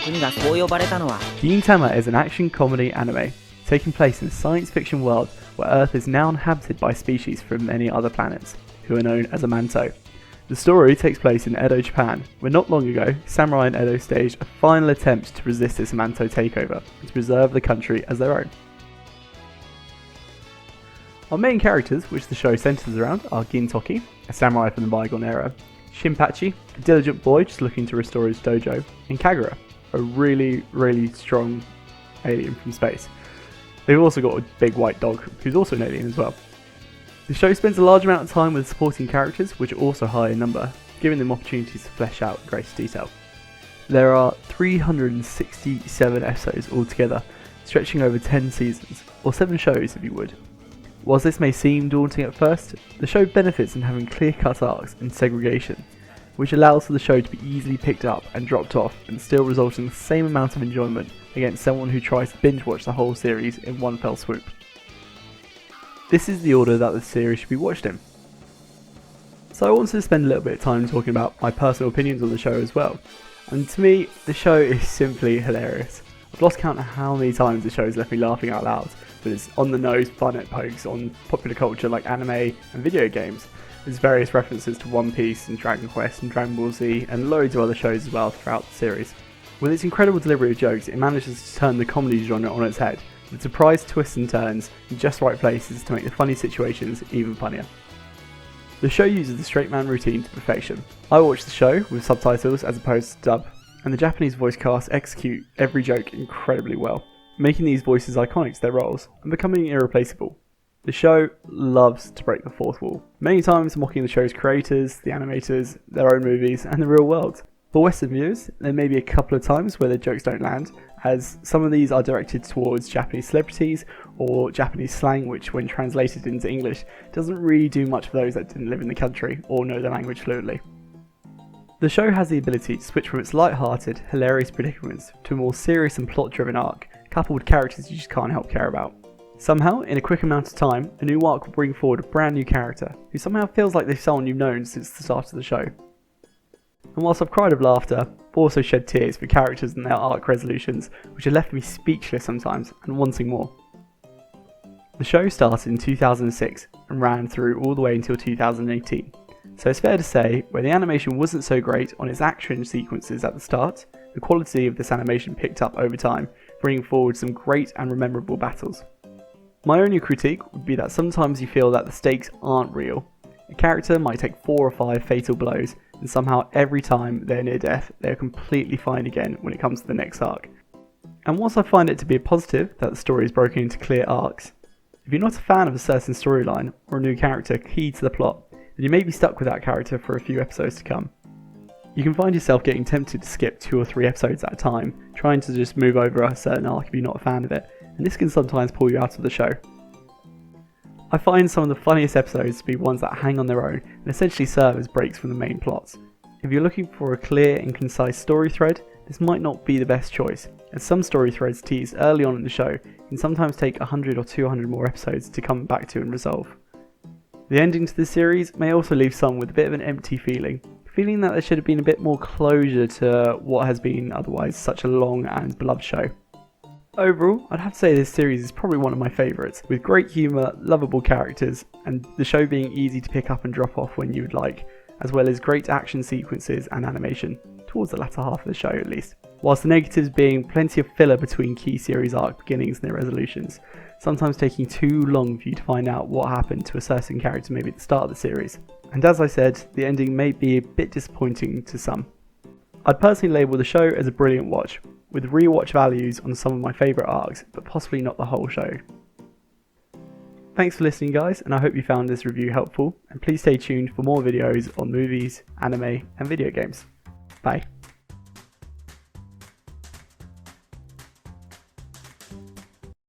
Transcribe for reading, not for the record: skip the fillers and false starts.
国がそう呼ばれたのは Gintama is an action comedy anime taking place in a science fiction world where Earth is now inhabited by species from many other planets, who are known as a Manto. The story takes place in Edo, Japan, where not long ago, samurai in Edo staged a final attempt to resist this Manto takeover and to preserve the country as their own. Our main characters, which the show centres around, are Gintoki, a samurai from the bygone era, Shinpachi, a diligent boy just looking to restore his dojo, and Kagura, a really strong alien from space. They've also got a big white dog, who's also an alien as well. The show spends a large amount of time with supporting characters, which are also high in number, giving them opportunities to flesh out in greater detail. There are 367 episodes altogether, stretching over 10 seasons, or 7 shows if you would. Whilst this may seem daunting at first, the show benefits in having clear-cut arcs and segregation, which allows for the show to be easily picked up and dropped off and still result in the same amount of enjoyment against someone who tries to binge watch the whole series in one fell swoop. This is the order that the series should be watched in. So I wanted to spend a little bit of time talking about my personal opinions on the show as well, and to me the show is simply hilarious. I've lost count of how many times the show has left me laughing out loud, but it's on the nose fun it pokes on popular culture like anime and video games. There's various references to One Piece and Dragon Quest and Dragon Ball Z and loads of other shows as well throughout the series. With its incredible delivery of jokes, it manages to turn the comedy genre on its head, with surprise twists and turns in just right places to make the funny situations even funnier. The show uses the straight man routine to perfection. I watch the show with subtitles as opposed to dub, and the Japanese voice cast execute every joke incredibly well, making these voices iconic to their roles and becoming irreplaceable. The show loves to break the fourth wall, many times mocking the show's creators, the animators, their own movies, and the real world. For Western viewers, there may be a couple of times where the jokes don't land, as some of these are directed towards Japanese celebrities or Japanese slang, which when translated into English doesn't really do much for those that didn't live in the country or know the language fluently. The show has the ability to switch from its light-hearted, hilarious predicaments to a more serious and plot-driven arc, coupled with characters you just can't help care about. Somehow, in a quick amount of time, a new arc will bring forward a brand new character, who somehow feels like they're someone you've known since the start of the show. And whilst I've cried of laughter, I've also shed tears for characters and their arc resolutions, which have left me speechless sometimes and wanting more. The show started in 2006 and ran through all the way until 2018, so it's fair to say, where the animation wasn't so great on its action sequences at the start, the quality of this animation picked up over time, bringing forward some great and memorable battles. My only critique would be that sometimes you feel that the stakes aren't real. A character might take 4 or 5 fatal blows, and somehow every time they're near death, they're completely fine again when it comes to the next arc. And whilst I find it to be a positive that the story is broken into clear arcs, if you're not a fan of a certain storyline or a new character key to the plot, then you may be stuck with that character for a few episodes to come. You can find yourself getting tempted to skip 2 or 3 episodes at a time, trying to just move over a certain arc if you're not a fan of it, and this can sometimes pull you out of the show. I find some of the funniest episodes to be ones that hang on their own and essentially serve as breaks from the main plots. If you're looking for a clear and concise story thread, this might not be the best choice, as some story threads teased early on in the show can sometimes take 100 or 200 more episodes to come back to and resolve. The ending to the series may also leave some with a bit of an empty feeling that there should have been a bit more closure to what has been otherwise such a long and beloved show. Overall, I'd have to say this series is probably one of my favourites, with great humour, lovable characters, and the show being easy to pick up and drop off when you would like, as well as great action sequences and animation, towards the latter half of the show at least. Whilst the negatives being plenty of filler between key series arc beginnings and their resolutions, sometimes taking too long for you to find out what happened to a certain character maybe at the start of the series. And as I said, the ending may be a bit disappointing to some. I'd personally label the show as a brilliant watch, with rewatch values on some of my favourite arcs, but possibly not the whole show. Thanks for listening guys, and I hope you found this review helpful, and please stay tuned for more videos on movies, anime and video games. Bye.